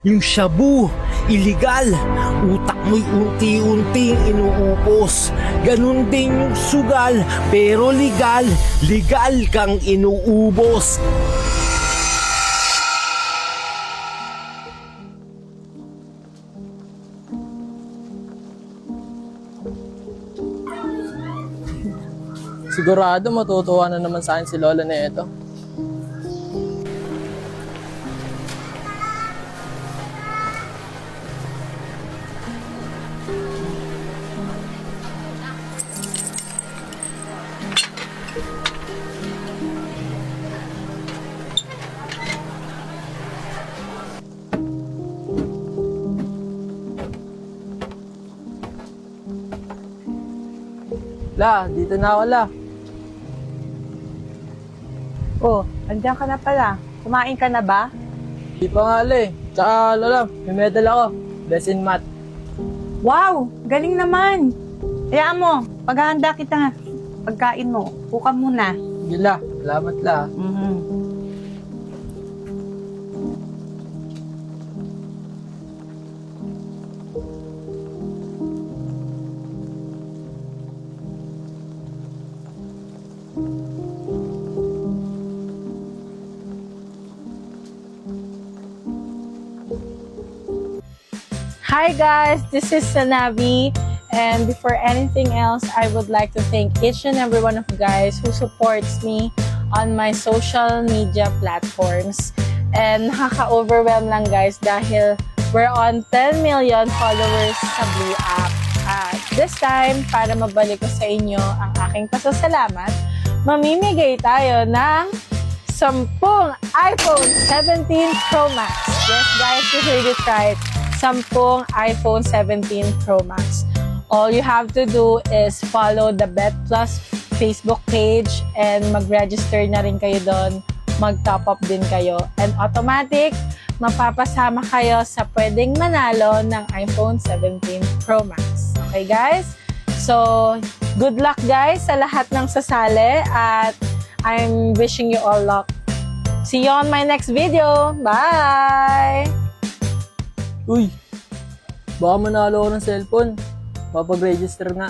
Yung shabu, iligal. Utak mo'y unti-unting inuupos. Ganun din yung sugal, pero legal. Legal kang inuubos. Sigurado matutuwa na naman sa akin si Lola na ito. La, dito na ako, La. Oh, andiyan ka na pala. Kumain ka na ba? Di pa nga, La eh. Tsaka, Lola, may medal ako. Best in Math. Wow, galing naman. Hayaan mo, paghahanda kita pagkain mo. Puka muna. Sige, La. Salamat, La. Hi guys, this is Sanavi, and before anything else, I would like to thank each and every one of you guys who supports me on my social media platforms. And nakaka-overwhelm lang guys dahil we're on 10 million followers sa Blue App. At this time, para mabalik ko sa inyo ang aking pasasalamat, mamimigay tayo ng 10 iPhone 17 Pro Max. Yes guys, you heard it right. 10 iPhone 17 Pro Max. All you have to do is follow the Bet Plus Facebook page and mag-register na rin kayo doon. Mag-top up din kayo. And automatic, mapapasama kayo sa pwedeng manalo ng iPhone 17 Pro Max. Okay guys? So, good luck guys sa lahat ng sasali at I'm wishing you all luck. See you on my next video. Bye! Uy, baka manalo ako ng cellphone. Papag-register nga.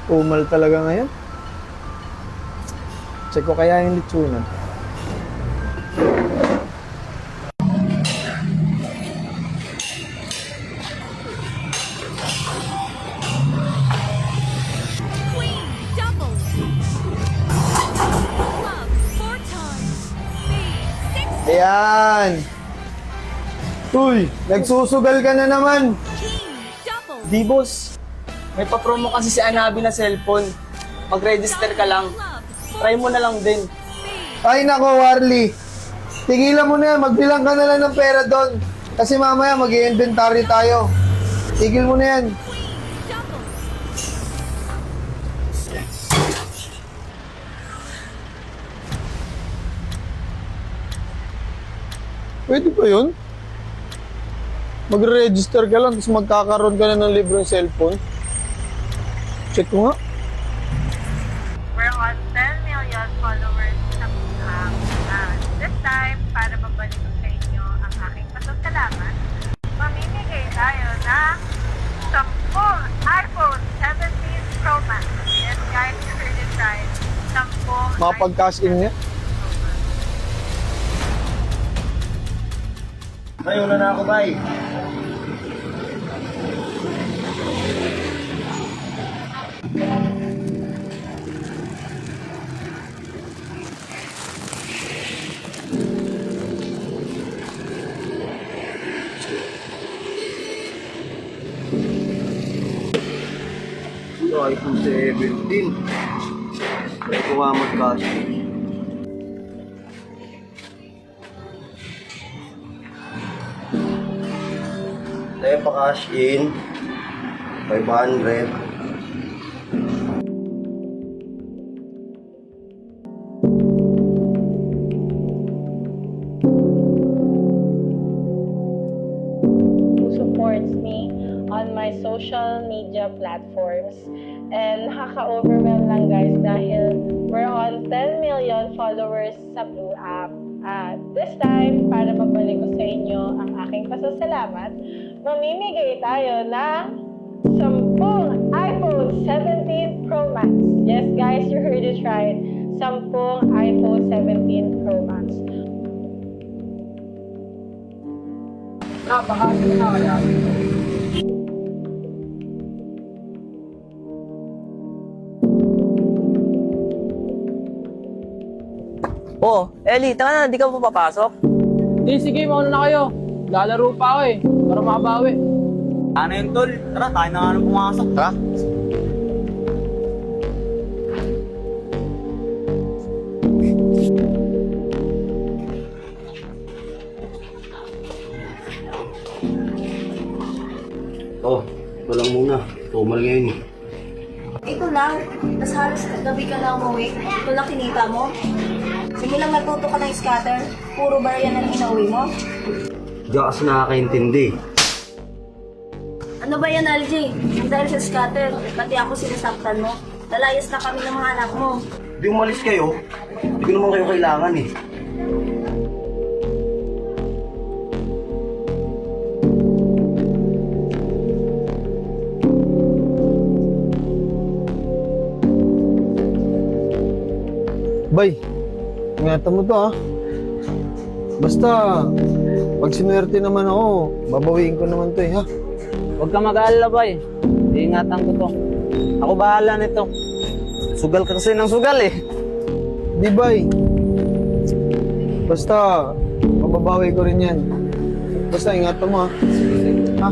Umal talaga ngayon. Check ko kaya yung litsunan. Queen double. Club 4 times. Spade 6. Ayan! Uy! Nagsusugal ka na naman! King double. Di boss, may pa-promo kasi si Anabi na cellphone. Mag-register ka lang. Club 4 Try mo na lang din. Ay nako, Warly! Tigilan mo na yan. Magbilang ka na lang ng pera doon. Kasi mamaya mag-i-inventory tayo. Tigil mo na yan. double. Pwede ba yun? Magre-register ka lang tapos magkakaroon ka na ng libreng cellphone. Check ko nga. We're on 10 million followers sa Blue App. This time, para mabalik ko sa inyo ang aking pasasalamat, mamimigay tayo ng 10 iPhone 17 Pro Max. Yes guys, you heard it right. 10 Makapag-cash in niya. Ay, una na ako, bay. Ito, iPhone 17. Try ko nga mag-cash. Tayo pa-cash in. 500. Who supports me on my social media platforms. And nakaka-overwhelm lang guys dahil we're on 10 million followers sa Blue App. At this time, para mabalik ko sa inyo ang aking pasasalamat, mamimigay tayo ng 10 iPhone 17 Pro Max. Yes guys, you heard it right. 10 iPhone 17 Pro Max. Napakasya na kaya. Oh, Ellie, taka na, di ka pa papasok? Di, sige, mauna na kayo. Lalaro pa ako eh, para makabawi. Ano yun, tol? Tara, tayo na nga nang pumasok. Tara. Oh, ito lang muna. Tumal ngayon eh. Ito lang, tas halos gabi ka lang umuwi. Ito lang kinita mo. Simulang natuto ka ng scatter, puro bar yan ang inauwi mo. Di ka kasi nakakaintindi. Ano ba yan, LJ? Dahil sa scatter, pati ako sinasaktan mo. Lalayas na kami ng mga anak mo. Di umalis kayo. Hindi ko naman kayo kailangan eh. Bay, ingatan mo to ha. Basta, pag sinuwerte naman ako, babawiin ko naman to ha. Huwag ka mag-aalala ba eh. Iingatan ko to. Ako bahala nito. Sugal ka kasi ng sugal eh. Di bay. Basta, mababawi ko rin yan. Basta, ingatan mo ha. Ha?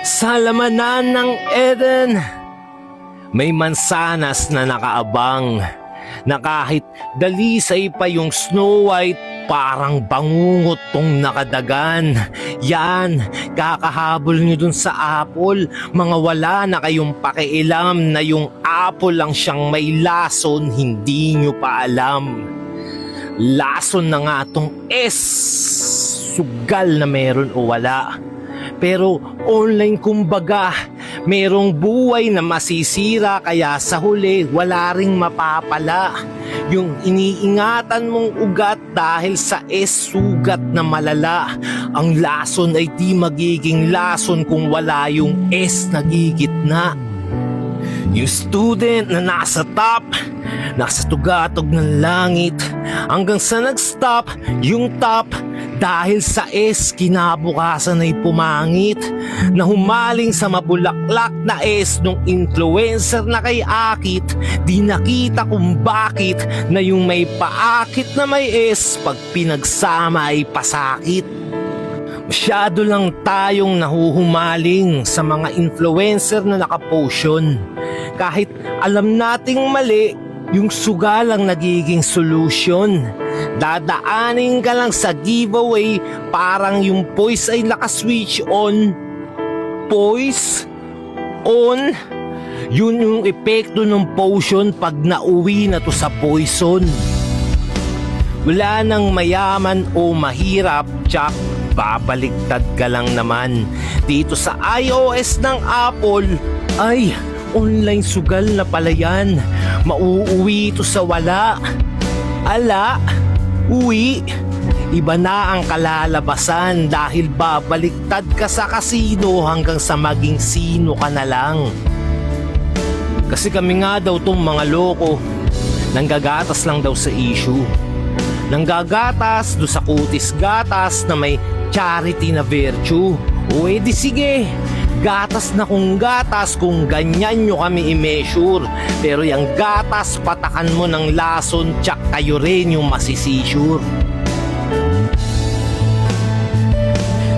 Sa lamanan ng Eden, may mansanas na nakaabang na kahit dalisay pa yung Snow White, parang bangungot tong nakadagan. Yan, kakahabol nyo dun sa apple, mga wala na kayong pakialam na yung apple lang siyang may lason, hindi nyo pa alam. Lason na nga tong S, sugal na meron o wala. Pero online kumbaga, merong buhay na masisira kaya sa huli wala ring mapapala. Yung iniingatan mong ugat dahil sa sugat na malala. Ang lason ay di magiging lason kung wala yung na gigitna. Yung student na nasa top, nasa tugatog ng langit, hanggang sa nag-stop yung top. Dahil sa kinabukasan ay pumangit, na humaling sa mabulaklak na nung influencer na kay Akit. Di nakita kung bakit na yung may paakit na may pag pinagsama ay pasakit. Masyado lang tayong nahuhumaling sa mga influencer na nakapotion. Kahit alam nating mali, yung sugal ang nagiging solusyon. Dadaanin ka lang sa giveaway, parang yung poise ay naka-switch on. Poise? On? Yun yung epekto ng potion pag nauwi na to sa poison. Wala nang mayaman o mahirap, Chuck. Babaliktad ka lang naman. Dito sa iOS ng Apple, ay, online sugal na pala yan. Mauuwi ito sa wala. Ala, uwi. Iba na ang kalalabasan dahil babaliktad ka sa kasino hanggang sa maging sino ka na lang. Kasi kami nga daw tong mga loko, nanggagatas lang daw sa issue. Nanggagatas do sa kutis gatas na may charity na virtue. O edi sige, gatas na kung gatas kung ganyan nyo kami i-measure. Pero yung gatas patakan mo ng lason, tsak kayo rin yung masisisure.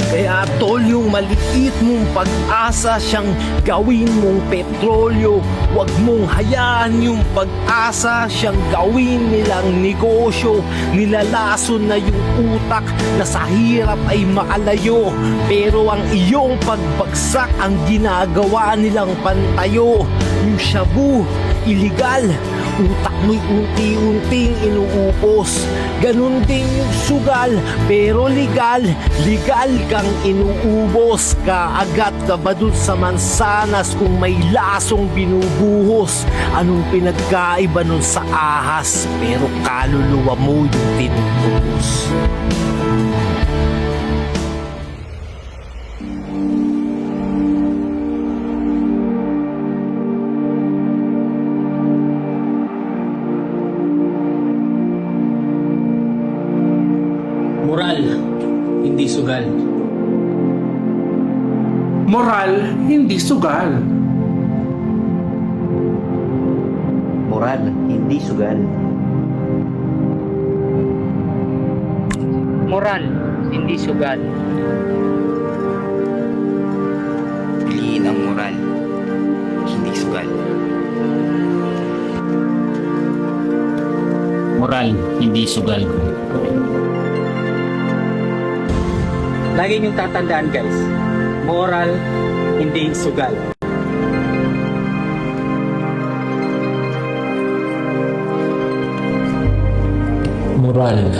Kaya tol, yung maliit mong pag-asa siyang gawin mong petrolyo. Huwag mong hayaan yung pag-asa siyang gawin nilang negosyo. Nilalason na yung utak na sa hirap ay makalayo. Pero ang iyong pagbagsak ang ginagawa nilang pantayo. Yung shabu, iligal, utak mo'y unti-unting inuupos. Ganun din yung sugal, pero legal, legal kang inuubos. Kaagat ka ba dun sa mansanas kung may lasong binubuhos? Anong pinagkaiba nun sa ahas, pero kaluluwa mo yung tinutubos? Moral, hindi sugal. Moral, hindi sugal. Moral, hindi sugal. Moral, hindi sugal. Piliin ang moral, hindi sugal. Moral, hindi sugal. Lagi niyong tatandaan guys, moral, hindi sugal. Moral,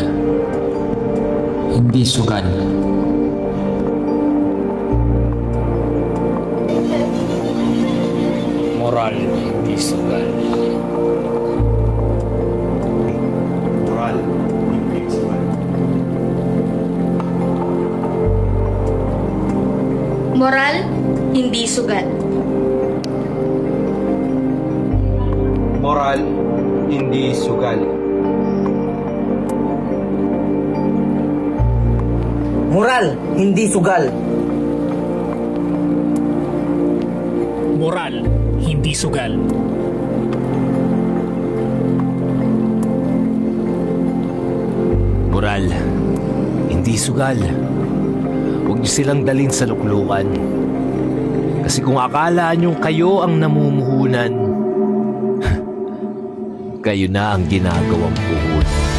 hindi sugal. Moral, hindi sugal. Moral, hindi sugal. Moral, hindi sugal. Moral, hindi sugal. Moral, hindi sugal. Moral, hindi sugal. Moral, hindi sugal. Huwag niyo silang dalhin sa luklukan. Kasi kung akala niyong kayo ang namumuhunan, kayo na ang ginagawang puhunan.